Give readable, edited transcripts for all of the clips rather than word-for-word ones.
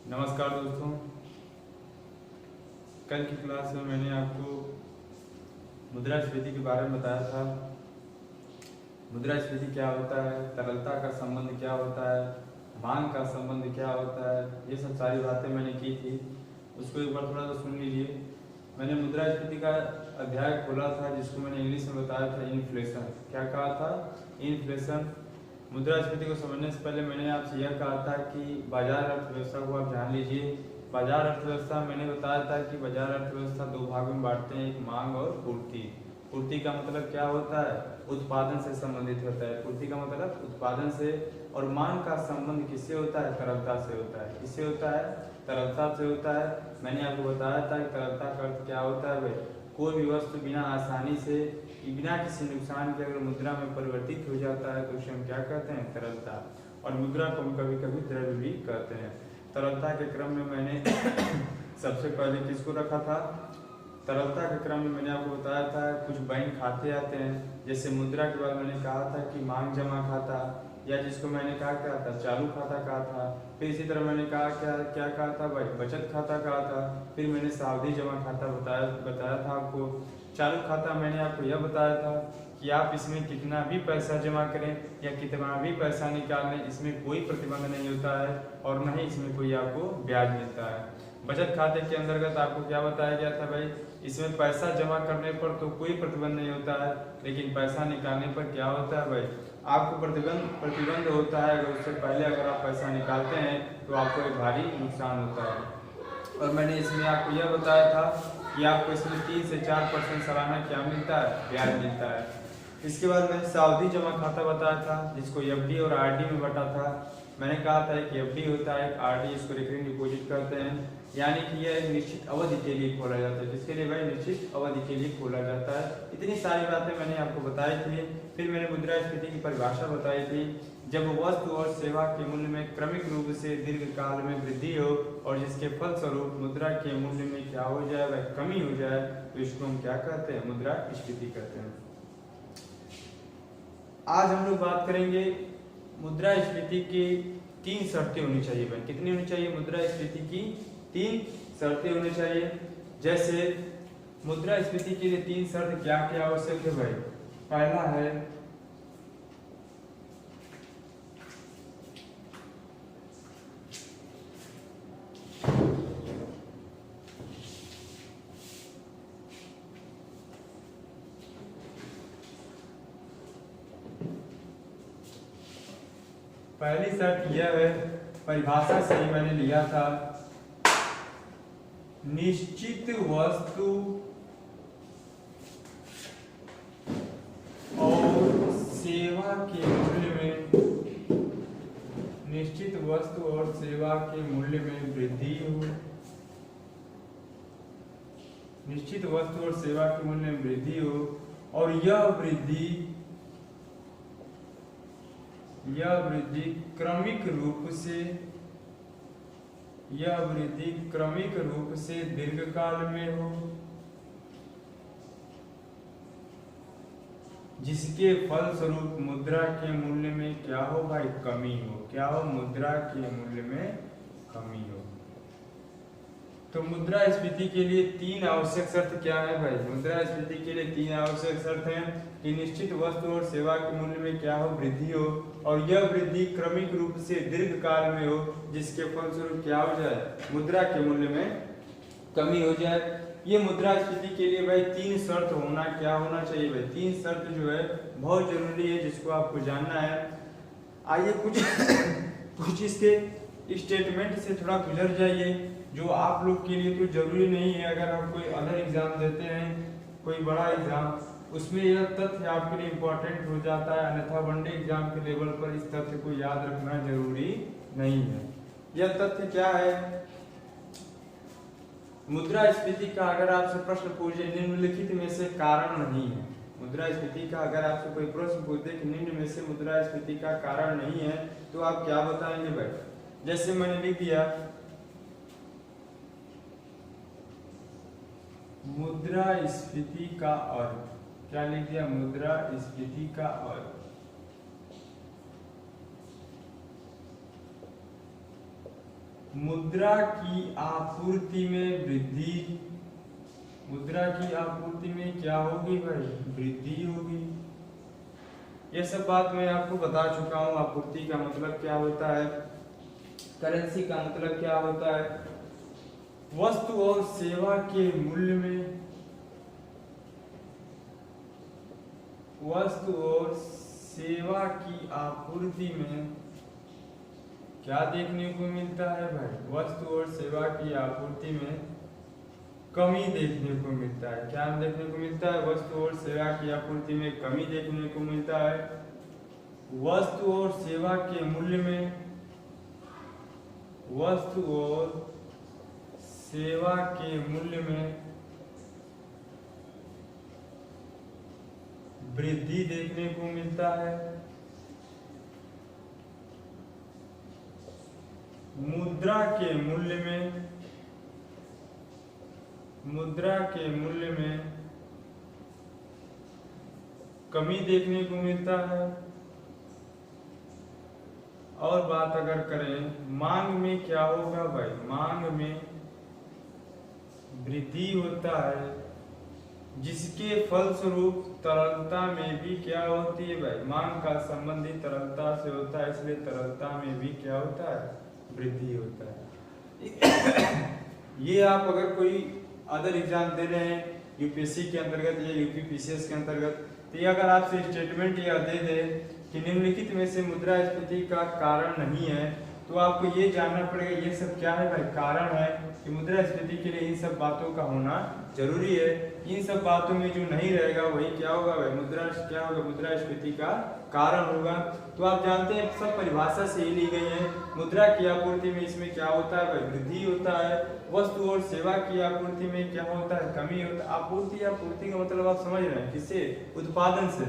नमस्कार दोस्तों। कल की क्लास में मैंने आपको मुद्रास्फीति के बारे में बताया था। मुद्रास्फीति क्या होता है, तरलता का संबंध क्या होता है, मांग का संबंध क्या होता है, ये सब सारी बातें मैंने की थी। उसको एक बार थोड़ा सा सुन लीजिए। मैंने मुद्रास्फीति का अध्याय खोला था जिसको मैंने इंग्लिश में बताया था इन्फ्लेशन। क्या कहा था? इन्फ्लेशन। मुद्रास्फीति को समझने से पहले मैंने आपसे यह कहा था कि बाजार अर्थव्यवस्था को आप जान लीजिए। बाजार अर्थव्यवस्था मैंने बताया था कि बाजार अर्थव्यवस्था दो भागों में बांटते हैं, एक मांग और पूर्ति। पूर्ति का मतलब क्या होता है? उत्पादन से संबंधित होता है। पूर्ति का मतलब उत्पादन से। और मांग का संबंध किससे होता है? तरलता से होता है। किससे होता है? तरलता से होता है। मैंने आपको बताया था कि तरलता का अर्थ क्या होता है भाई? कोई भी वस्तु बिना आसानी से, बिना किसी नुकसान के अगर मुद्रा में परिवर्तित हो जाता है तो उसे हम क्या कहते हैं? तरलता। और मुद्रा को हम कभी कभी द्रव्य भी कहते हैं। तरलता के क्रम में मैंने सबसे पहले किसको रखा था? तरलता के क्रम में मैंने आपको बताया था कुछ बैंक खाते आते हैं। जैसे मुद्रा के बाद मैंने कहा था कि मांग जमा खाता, या जिसको मैंने कहा क्या था? चालू खाता कहा था। फिर इसी तरह मैंने कहा क्या कहा था भाई? बचत खाता कहा था। फिर मैंने सावधि जमा खाता बताया था आपको। चालू खाता मैंने आपको यह बताया था कि आप इसमें कितना भी पैसा जमा करें या कितना भी पैसा निकाल लें, इसमें कोई प्रतिबंध नहीं होता है और न ही इसमें कोई आपको ब्याज मिलता है। बचत खाते के अंतर्गत आपको क्या बताया गया था भाई? इसमें पैसा जमा करने पर तो कोई प्रतिबंध नहीं होता है, लेकिन पैसा निकालने पर क्या होता है भाई? आपको प्रतिबंध होता है। अगर उससे पहले अगर आप पैसा निकालते हैं तो आपको एक भारी नुकसान होता है। और मैंने इसमें आपको यह बताया था कि आपको इसमें 3 से 4% सालाना क्या मिलता है? ब्याज मिलता है। इसके बाद मैंने सावधि जमा खाता बताया था जिसको एफडी और आरडी में बटा था। मैंने कहा था कि एफडी होता है, आरडी इसको रिकरिंग डिपॉजिट करते हैं, यानी कि यह एक निश्चित अवधि के लिए खोला जाता है। किसके लिए भाई? निश्चित अवधि के लिए खोला जाता है। इतनी सारी बातें मैंने आपको बताई थी। फिर मैंने मुद्रास्फीति की परिभाषा बताई थी। जब वस्तु और सेवा के मूल्य में क्रमिक रूप से दीर्घ काल में वृद्धि हो और जिसके फलस्वरूप मुद्रा के मूल्य में क्या हो जाए भाई? कमी हो जाए, तो इसको हम क्या कहते हैं? मुद्रास्फीति कहते हैं। आज हम लोग बात करेंगे मुद्रास्फीति की 3 शर्तें होनी चाहिए भाई। कितनी होनी चाहिए? मुद्रास्फीति की 3 शर्तें होनी चाहिए। जैसे मुद्रास्फीति के लिए 3 शर्त क्या क्या आवश्यक है भाई? पहला है पहली शर्त यह है, परिभाषा से ही मैंने लिया था, निश्चित वस्तु और सेवा के मूल्य में, निश्चित वस्तु और सेवा के मूल्य में वृद्धि हो, निश्चित वस्तु और सेवा के मूल्य में वृद्धि हो और यह वृद्धि क्रमिक रूप से दीर्घकाल में हो, जिसके फलस्वरूप मुद्रा के मूल्य में क्या हो भाई? कमी हो। क्या हो? मुद्रा के मूल्य में कमी हो। तो मुद्रास्फीति के लिए 3 आवश्यक शर्त क्या है भाई? मुद्रास्फीति के लिए 3 आवश्यक शर्त हैं कि निश्चित वस्तु और सेवा के मूल्य में क्या हो? वृद्धि हो और यह वृद्धि क्रमिक रूप से दीर्घ काल में हो, जिसके फलस्वरूप क्या हो जाए? मुद्रा के मूल्य में कमी हो जाए। ये मुद्रास्फीति के लिए भाई 3 शर्त होना क्या होना चाहिए भाई? 3 शर्त जो है बहुत जरूरी है, जिसको आपको जानना है। आइए कुछ इसके स्टेटमेंट से थोड़ा गुजर जाइए, जो आप लोग के लिए तो जरूरी नहीं है। अगर आप कोई अदर एग्जाम देते हैं, कोई बड़ा एग्जाम, उसमें यह तथ्य आपके लिए इम्पोर्टेंट हो जाता है, अन्यथा वनडे एग्जाम के लेवल पर इस तथ्य को याद रखना जरूरी नहीं है। यह तथ्य क्या है? मुद्रास्फीति का अगर आपसे प्रश्न पूछे निम्नलिखित में से कारण नहीं है, मुद्रास्फीति का अगर आपसे कोई प्रश्न पूछे कि निम्न में से मुद्रास्फीति का कारण नहीं है, तो आप क्या बताएंगे भाई? जैसे मैंने लिख दिया मुद्रास्फीति का अर्थ, क्या लिख दिया? मुद्रास्फीति का अर्थ मुद्रा की आपूर्ति में वृद्धि, मुद्रा की आपूर्ति में क्या होगी भाई, वृद्धि होगी। ये सब बात मैं आपको बता चुका हूँ। आपूर्ति का मतलब क्या होता है, करेंसी का मतलब क्या होता है, वस्तु और सेवा के मूल्य में, वस्तु और सेवा की आपूर्ति में क्या देखने को मिलता है भाई, वस्तु और सेवा की आपूर्ति में कमी देखने को मिलता है। क्या देखने को मिलता है, वस्तु और सेवा की आपूर्ति में कमी देखने को मिलता है। वस्तु और सेवा के मूल्य में, वस्तु और सेवा के मूल्य में वृद्धि देखने को मिलता है। मुद्रा के मूल्य में, मुद्रा के मूल्य में कमी देखने को मिलता है। और बात अगर करें मांग में, क्या होगा भाई, मांग में वृद्धि होता है, जिसके फलस्वरूप तरलता में भी क्या होती है भाई, मांग का संबंधी तरलता से होता है, इसलिए तरलता में भी क्या होता है, वृद्धि होता है। ये आप अगर कोई अदर एग्जाम दे रहे हैं यूपीएससी के अंतर्गत या यूपीपीसीएस के अंतर्गत, तो ये अगर आपसे स्टेटमेंट या दे दे कि निम्नलिखित में से मुद्रास्फीति का कारण नहीं है, तो आपको ये जानना पड़ेगा ये सब क्या है भाई, कारण है कि मुद्रास्फीति के लिए इन सब बातों का होना जरूरी है। इन सब बातों में जो नहीं रहेगा वही क्या होगा भाई, क्या होगा, मुद्रास्फीति का कारण होगा। तो आप जानते हैं सब परिभाषा से ही ली गई है। मुद्रा की आपूर्ति में इसमें क्या होता है भाई, वृद्धि होता है। वस्तु और सेवा की आपूर्ति में क्या होता है, कमी होता है। आपूर्ति का मतलब आप समझ रहे हैं, किससे, उत्पादन से।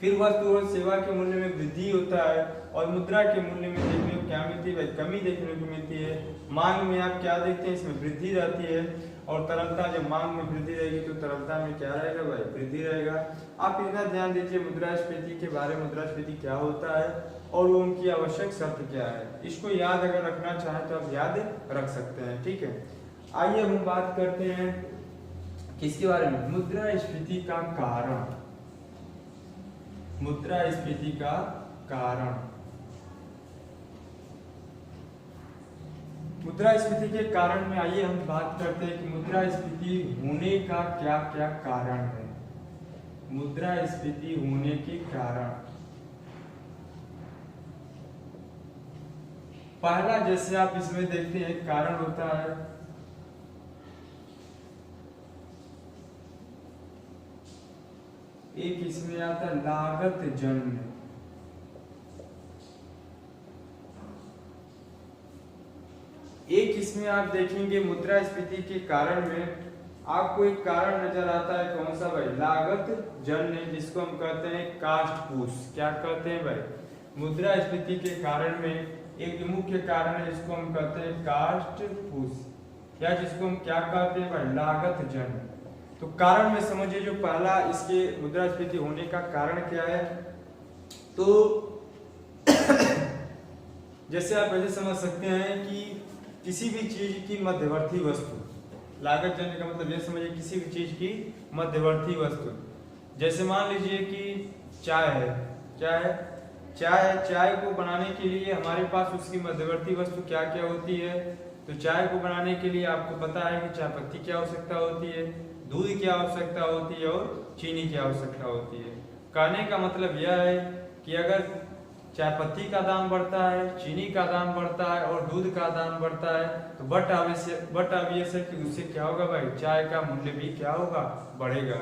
फिर वस्तु और सेवा के मूल्य में वृद्धि होता है और मुद्रा के मूल्य में देखने को क्या मिलती है भाई, कमी देखने को मिलती है। मांग में आप क्या देखते हैं, इसमें वृद्धि रहती है। और तरलता, जब मांग में वृद्धि रहेगी तो तरलता में क्या रहेगा भाई, वृद्धि रहेगा। आप इतना ध्यान दीजिए मुद्रास्फीति के बारे में, मुद्रास्फीति क्या होता है और वो उनकी आवश्यक शर्त क्या है। इसको याद अगर रखना चाहें तो आप याद रख सकते हैं, ठीक है। आइए हम बात करते हैं किसके बारे में, मुद्रास्फीति का कारण, मुद्रास्फीति का कारण। मुद्रास्फीति के कारण में आइए हम बात करते हैं कि मुद्रास्फीति होने का क्या क्या कारण है। मुद्रास्फीति होने के कारण, पहला जैसे आप इसमें देखते हैं कारण होता है एक, इसमें आता है लागत जन्य। एक इसमें आप देखेंगे मुद्रास्फीति के कारण में आपको एक कारण नजर आता है, कौन सा भाई, लागत जन्य, जिसको हम कहते हैं कास्ट पुश। क्या कहते हैं भाई, मुद्रास्फीति के कारण में एक मुख्य कारण है जिसको हम कहते हैं कास्ट पुश, या जिसको हम क्या कहते हैं भाई, लागत जन्य। तो कारण में समझिए जो पहला इसके मुद्रास्फीति होने का कारण क्या है, तो जैसे आप ऐसे समझ सकते हैं कि किसी भी चीज की मध्यवर्ती वस्तु, लागत जन्य का मतलब ये समझिए किसी भी चीज की मध्यवर्ती वस्तु। जैसे मान लीजिए कि चाय है, क्या है, चाय है। चाय को बनाने के लिए हमारे पास उसकी मध्यवर्ती वस्तु क्या क्या होती है। तो चाय को बनाने के लिए आपको पता है कि चाय पत्ती की आवश्यकता होती है, दूध की आवश्यकता होती है और चीनी की आवश्यकता होती है। कहने का मतलब यह है कि अगर चाय पत्ती का दाम बढ़ता है, चीनी का दाम बढ़ता है और दूध का दाम बढ़ता है, तो बट ऑब्वियस है कि उससे क्या होगा भाई, चाय का मूल्य भी क्या होगा, बढ़ेगा।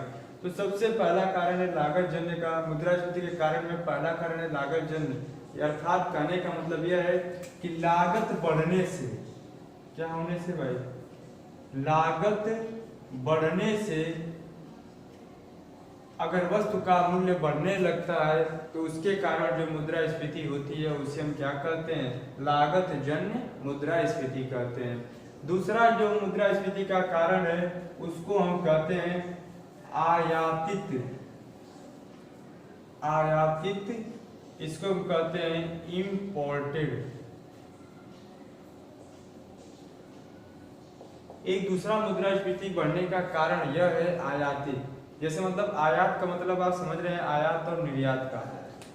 तो सबसे पहला कारण है लागत जन्य का। मुद्रास्फीति के कारण में पहला कारण है लागत जन्य, अर्थात कहने का मतलब यह है कि लागत बढ़ने से, क्या होने से भाई, लागत बढ़ने से अगर वस्तु का मूल्य बढ़ने लगता है तो उसके कारण जो मुद्रास्फीति होती है उसे हम क्या कहते हैं, लागत जन्य मुद्रास्फीति कहते हैं। दूसरा जो मुद्रास्फीति का कारण है उसको हम कहते हैं आयातित, इसको हम कहते हैं इम्पोर्टेड, एक दूसरा मुद्रास्फीति बढ़ने का कारण यह है आयाती। जैसे मतलब आयात का मतलब आप समझ रहे हैं, आयात और निर्यात का।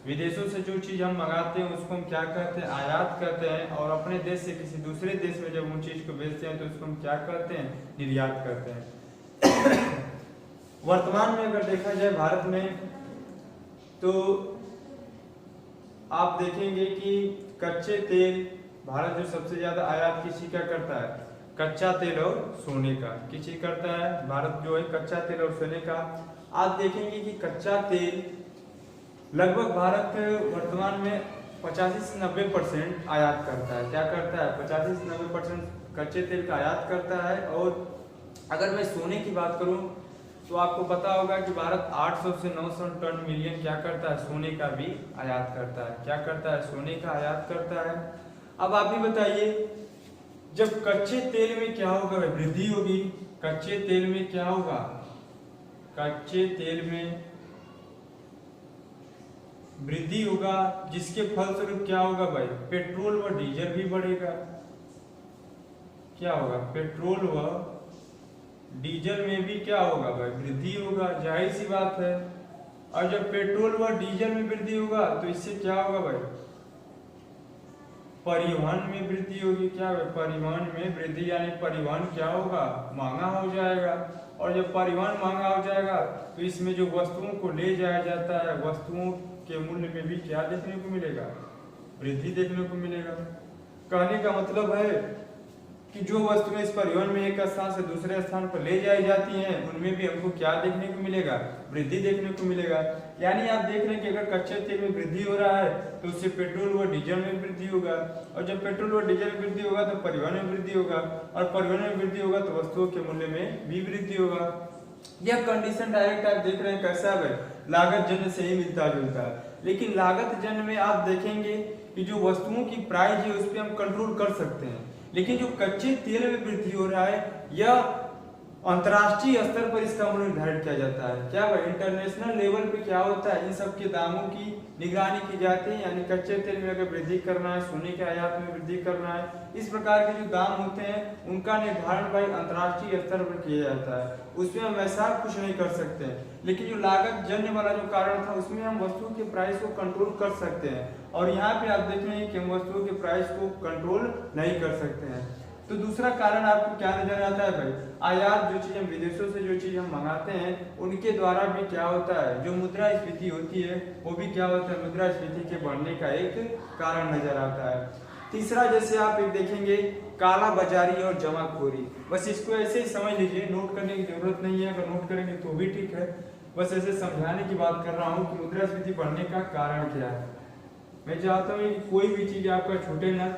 विदेशों से जो चीज हम मंगाते हैं उसको हम क्या कहते हैं, आयात कहते हैं, और अपने देश से किसी दूसरे देश में जब उन चीज को बेचते हैं तो उसको हम क्या कहते हैं, निर्यात करते हैं। वर्तमान में अगर देखा जाए भारत में, तो आप देखेंगे कि कच्चे तेल, भारत जो सबसे ज्यादा आयात किसी का करता है, कच्चा तेल और सोने का। किसी करता है भारत जो है, कच्चा तेल और सोने का। आप देखेंगे कि कच्चा तेल लगभग भारत वर्तमान में 85 से 90% आयात करता है। क्या करता है, 85 से 90% कच्चे तेल का आयात करता है। और अगर मैं सोने की बात करूं तो आपको पता होगा कि भारत 800 से 900 टन मिलियन क्या करता है, सोने का भी आयात करता है। क्या करता है, सोने का आयात करता है। अब आप भी बताइए, जब कच्चे तेल में क्या होगा, वृद्धि होगी। कच्चे तेल में क्या होगा, कच्चे तेल में वृद्धि होगा, जिसके फलस्वरूप क्या होगा भाई, पेट्रोल व डीजल भी बढ़ेगा। क्या होगा, पेट्रोल व डीजल में भी क्या होगा भाई, वृद्धि होगा, जाहिर सी बात है। और जब पेट्रोल व डीजल में वृद्धि होगा तो इससे क्या होगा भाई, परिवहन में वृद्धि होगी। क्या है, परिवहन में वृद्धि, यानी परिवहन क्या होगा, महंगा हो जाएगा। और जब परिवहन महंगा हो जाएगा तो इसमें जो वस्तुओं को ले जाया जाता है, वस्तुओं के मूल्य में भी क्या देखने को मिलेगा, वृद्धि देखने को मिलेगा। कहने का मतलब है कि जो वस्तुएं इस परिवहन में एक स्थान से दूसरे स्थान पर ले जाई जाती हैं, उनमें भी हमको क्या देखने को मिलेगा, वृद्धि देखने को मिलेगा। यानी आप देख रहे हैं कि अगर कच्चे तेल में वृद्धि हो रहा है तो उससे पेट्रोल व डीजल में वृद्धि होगा, और जब पेट्रोल व डीजल में वृद्धि होगा तो परिवहन में वृद्धि होगा, और परिवहन में वृद्धि होगा तो वस्तुओं के मूल्य में भी वृद्धि होगा। यह कंडीशन डायरेक्ट आप देख रहे हैं कैसा है, लागत जन्य से ही मिलता जुलता है। लेकिन लागत जन्य में आप देखेंगे कि जो वस्तुओं की प्राइस है उस पर हम कंट्रोल कर सकते हैं, लेकिन जो कच्चे तेल में वृद्धि हो रहा है यह अंतर्राष्ट्रीय स्तर पर इसका मूल्य निर्धारित किया जाता है। क्या भाई, इंटरनेशनल लेवल पे क्या होता है, इन सब के दामों की निगरानी की जाती है। यानी कच्चे तेल में अगर वृद्धि करना है, सोने के आयात में वृद्धि करना है, इस प्रकार के जो दाम होते हैं उनका निर्धारण भाई अंतर्राष्ट्रीय स्तर पर किया जाता है। उसमें हम ऐसा कुछ नहीं कर सकते हैं। लेकिन जो लागत जन्य वाला जो कारण था उसमें हम वस्तुओं के प्राइस को कंट्रोल कर सकते हैं, और यहाँ पे आप देख रहे हैं कि हम वस्तुओं के प्राइस को कंट्रोल नहीं कर सकते हैं। तो दूसरा कारण आपको क्या नजर आता है भाई, आयात, जो चीज हम विदेशों से जो चीज हम मंगाते हैं उनके द्वारा भी क्या होता है, जो मुद्रास्फीति होती है वो भी क्या होता है, मुद्रास्फीति के बढ़ने का एक कारण नजर आता है। तीसरा, जैसे आप एक देखेंगे, काला बाजारी और जमाखोरी। बस इसको ऐसे ही समझ लीजिए, नोट करने की जरूरत नहीं है, अगर नोट करेंगे तो भी ठीक है। बस ऐसे समझाने की बात कर रहा हूँ कि मुद्रास्फीति बढ़ने का कारण क्या है। मैं चाहता हूँ कि कोई भी चीज आपका छूटे ना,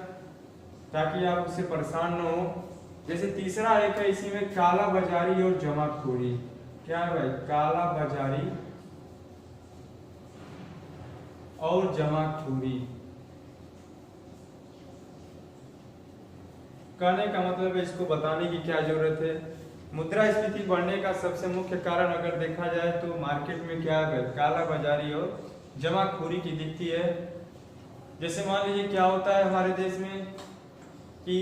ताकि आप उससे परेशान न हो। जैसे तीसरा एक है इसी में, काला बाजारी और जमाखोरी। क्या है भाई, काला बाजारी और जमाखोरी। कहने का मतलब है, इसको बताने की क्या जरूरत है। मुद्रास्फीति बढ़ने का सबसे मुख्य कारण अगर देखा जाए तो मार्केट में क्या है, काला बाजारी और जमाखोरी की दिखती है। जैसे मान लीजिए क्या होता है हमारे देश में कि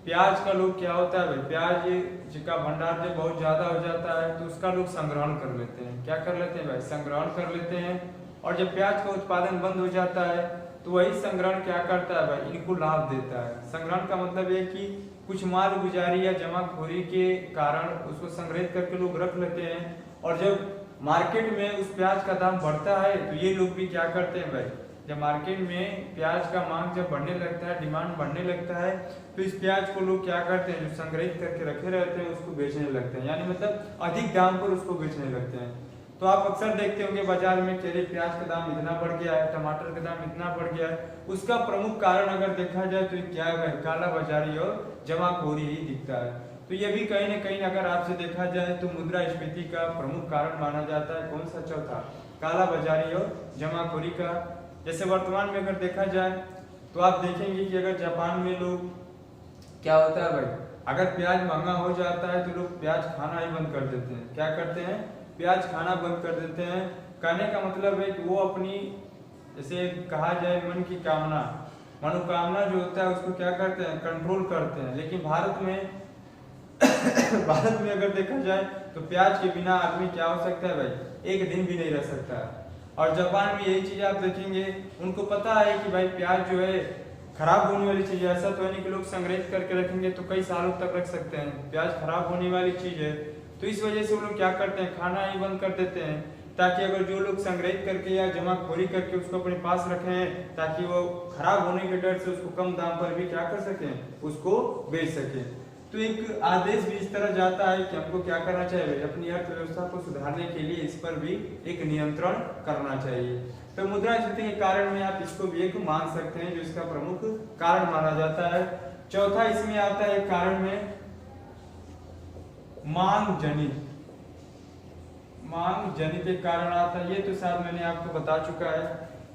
प्याज का लोग क्या होता है भाई, प्याज का भंडार जब बहुत ज्यादा हो जाता है तो उसका लोग संग्रहण कर लेते हैं। क्या कर लेते हैं भाई, संग्रहण कर लेते हैं। और जब प्याज का उत्पादन बंद हो जाता है तो वही संग्रहण क्या करता है भाई, इनको लाभ देता है। संग्रहण का मतलब है कि कुछ माल गुजारी या जमाखोरी के कारण उसको संग्रहित करके लोग रख लेते हैं, और जब मार्केट में उस प्याज का दाम बढ़ता है तो ये लोग भी क्या करते हैं भाई, जब मार्केट में प्याज का मांग जब बढ़ने लगता है, डिमांड बढ़ने लगता है, तो इस प्याज को लोग क्या करते हैं, जो संग्रहित करके रखे रहते हैं उसको बेचने लगते हैं। यानी मतलब अधिक दाम पर उसको बेचने लगते हैं। तो आप अक्सर देखते होंगे बाजार में कि प्याज का दाम इतना बढ़ गया है, टमाटर का दाम इतना बढ़ गया है। उसका प्रमुख कारण अगर देखा जाए तो क्या है, काला बाजारी और जमाखोरी ही दिखता है। तो ये भी कहीं ना कहीं अगर आपसे देखा जाए तो मुद्रास्फीति का प्रमुख कारण माना जाता है। कौन सा चौथा, काला बाजारी और जमाखोरी का। जैसे वर्तमान में अगर देखा जाए तो आप देखेंगे कि अगर जापान में लोग क्या होता है भाई, अगर प्याज महंगा हो जाता है तो लोग प्याज खाना ही बंद कर देते हैं। क्या करते हैं, प्याज खाना बंद कर देते हैं। कहने का मतलब है कि वो अपनी, जैसे कहा जाए मन की कामना, मनोकामना जो होता है उसको क्या करते हैं, कंट्रोल करते हैं। लेकिन भारत में भारत में अगर देखा जाए तो प्याज के बिना आदमी क्या हो सकता है भाई, एक दिन भी नहीं रह सकता। और जापान में यही चीज आप देखेंगे, उनको पता है कि भाई प्याज जो है खराब होने वाली चीज है। ऐसा तो नहीं कि लोग संग्रहित करके रखेंगे तो कई सालों तक रख सकते हैं, प्याज खराब होने वाली चीज है। तो इस वजह से वो लोग क्या करते हैं, खाना ही बंद कर देते हैं, ताकि अगर जो लोग संग्रहित करके या जमाखोरी करके उसको अपने पास रखें, ताकि वो खराब होने के डर से उसको कम दाम पर भी क्या कर सकें, उसको बेच सकें। तो एक आदेश भी इस तरह जाता है कि हमको क्या करना चाहिए, अपनी अर्थव्यवस्था को सुधारने के लिए इस पर भी एक नियंत्रण करना चाहिए। तो मुद्रास्फीति के कारण में आप इसको भी एक मान सकते हैं, जो इसका प्रमुख कारण माना जाता है। चौथा इसमें आता है कारण में मांग जनित एक कारण आता है। ये तो शायद मैंने आपको बता चुका है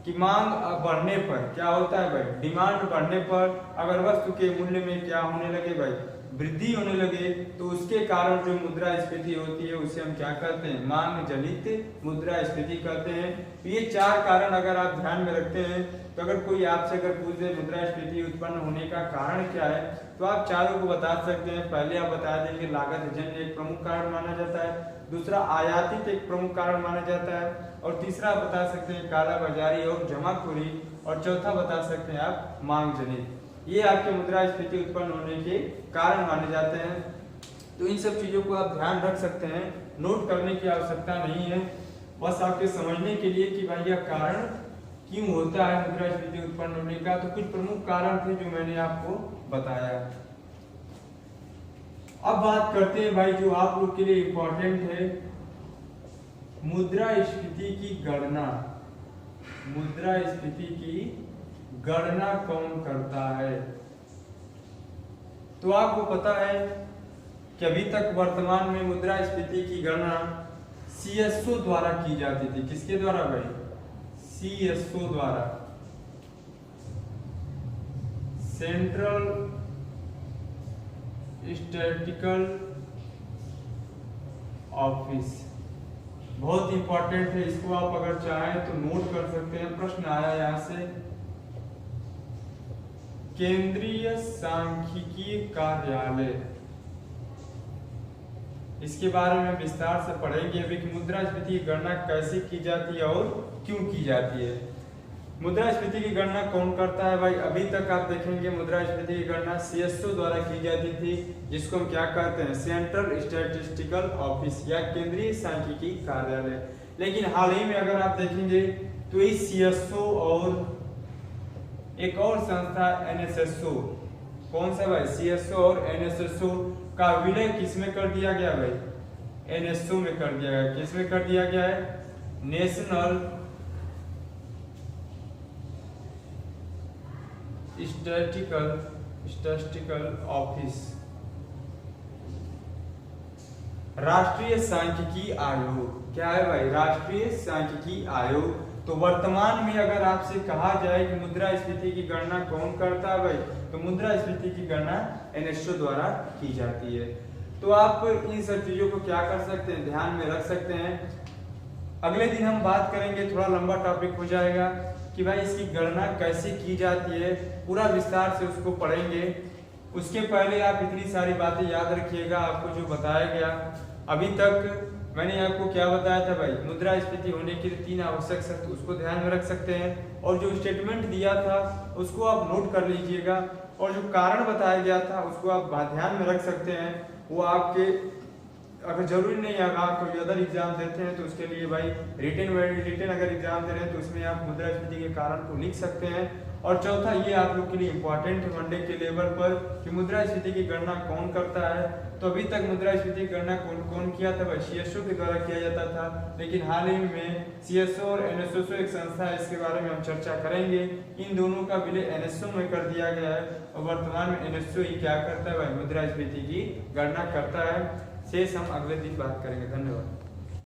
कि मांग बढ़ने पर क्या होता है भाई, डिमांड बढ़ने पर अगर वस्तु के मूल्य में क्या होने लगे भाई, वृद्धि होने लगे, तो उसके कारण जो मुद्रास्फीति होती है उसे हम क्या कहते हैं, मांग जनित मुद्रास्फीति कहते हैं। तो ये चार कारण अगर आप ध्यान में रखते हैं, तो अगर कोई आपसे अगर पूछे मुद्रास्फीति उत्पन्न होने का कारण क्या है, तो आप चारों को बता सकते हैं। पहले आप बता देंगे लागत जन्य एक प्रमुख कारण माना जाता है, दूसरा आयातित एक प्रमुख कारण माना जाता है, और तीसरा बता सकते हैं काला बाजारी और जमाखोरी, और चौथा बता सकते हैं आप मांग जनित। ये आपके मुद्रास्फीति उत्पन्न होने के कारण माने जाते हैं। तो इन सब चीजों को आप ध्यान रख सकते हैं, नोट करने की आवश्यकता नहीं है, बस आपके समझने के लिए कि भाई यह कारण क्यों होता है मुद्रास्फीति उत्पन्न होने का। तो कुछ प्रमुख कारण थे जो मैंने आपको बताया। अब बात करते हैं भाई जो आप लोग के लिए इंपॉर्टेंट है, मुद्रास्फीति की गणना। मुद्रास्फीति की गणना कौन करता है? तो आपको पता है कि अभी तक वर्तमान में मुद्रास्फीति की गणना सीएसओ द्वारा की जाती थी। किसके द्वारा भाई? सीएसओ द्वारा, सेंट्रल स्टैटिस्टिकल ऑफिस। बहुत इंपॉर्टेंट है, इसको आप अगर चाहें तो नोट कर सकते हैं। प्रश्न आया यहां से, केंद्रीय सांख्यिकी कार्यालय, इसके बारे में विस्तार से पढ़ेंगे अभी कि मुद्रास्फीति की गणना कैसे की जाती है और क्यों की जाती है। मुद्रास्फीति की गणना कौन करता है भाई? अभी तक आप देखेंगे मुद्रास्फीति की गणना सीएसओ द्वारा की जाती थी, जिसको हम क्या कहते हैं, सेंट्रल स्टैटिस्टिकल ऑफिस या केंद्रीय सांख्यिकी कार्यालय। लेकिन हाल ही में अगर आप देखेंगे तो इस सीएसओ और एक और संस्था एनएसएसओ, कौन सा भाई? सीएसओ और एनएसएसओ का विलय किसमें कर दिया गया भाई? एनएसओ में कर दिया गया। किसमें कर दिया गया है? नेशनल स्टैटिस्टिकल ऑफिस, राष्ट्रीय सांख्यिकी आयोग। क्या है भाई? राष्ट्रीय सांख्यिकी आयोग। तो वर्तमान में अगर आपसे कहा जाए कि मुद्रास्फीति की गणना कौन करता है भाई, तो मुद्रास्फीति की गणना एनएसओ द्वारा की जाती है। तो आप इन सब चीजों को क्या कर सकते हैं, ध्यान में रख सकते हैं। अगले दिन हम बात करेंगे, थोड़ा लंबा टॉपिक हो जाएगा, कि भाई इसकी गणना कैसे की जाती है, पूरा विस्तार से उसको पढ़ेंगे। उसके पहले आप इतनी सारी बातें याद रखिएगा, आपको जो बताया गया अभी तक मैंने आपको क्या बताया था भाई, मुद्रास्फीति होने के लिए 3 आवश्यक शर्त, उसको ध्यान में रख सकते हैं। और जो स्टेटमेंट दिया था उसको आप नोट कर लीजिएगा, और जो कारण बताया गया था उसको आप ध्यान में रख सकते हैं। वो आपके अगर जरूरी नहीं है, अगर आप कोई अदर एग्जाम देते हैं तो उसके लिए भाई रिटन अगर एग्जाम दे रहे हैं तो उसमें आप मुद्रास्फीति के कारण को लिख सकते हैं। और चौथा ये आप लोग के लिए इंपॉर्टेंट है मंडे के लेवल पर, कि मुद्रास्फीति की गणना कौन करता है। तो अभी तक मुद्रास्फीति की गणना कौन किया था भाई? सीएसओ के द्वारा किया जाता था, लेकिन हाल ही में सीएसओ और एनएसएसओ एक संस्था है, इसके बारे में हम चर्चा करेंगे। इन दोनों का विलय एनएसओ में कर दिया गया है, और वर्तमान में एनएसओ ही क्या करता है भाई? मुद्रास्फीति की गणना करता है। शेष हम अगले दिन बात करेंगे। धन्यवाद।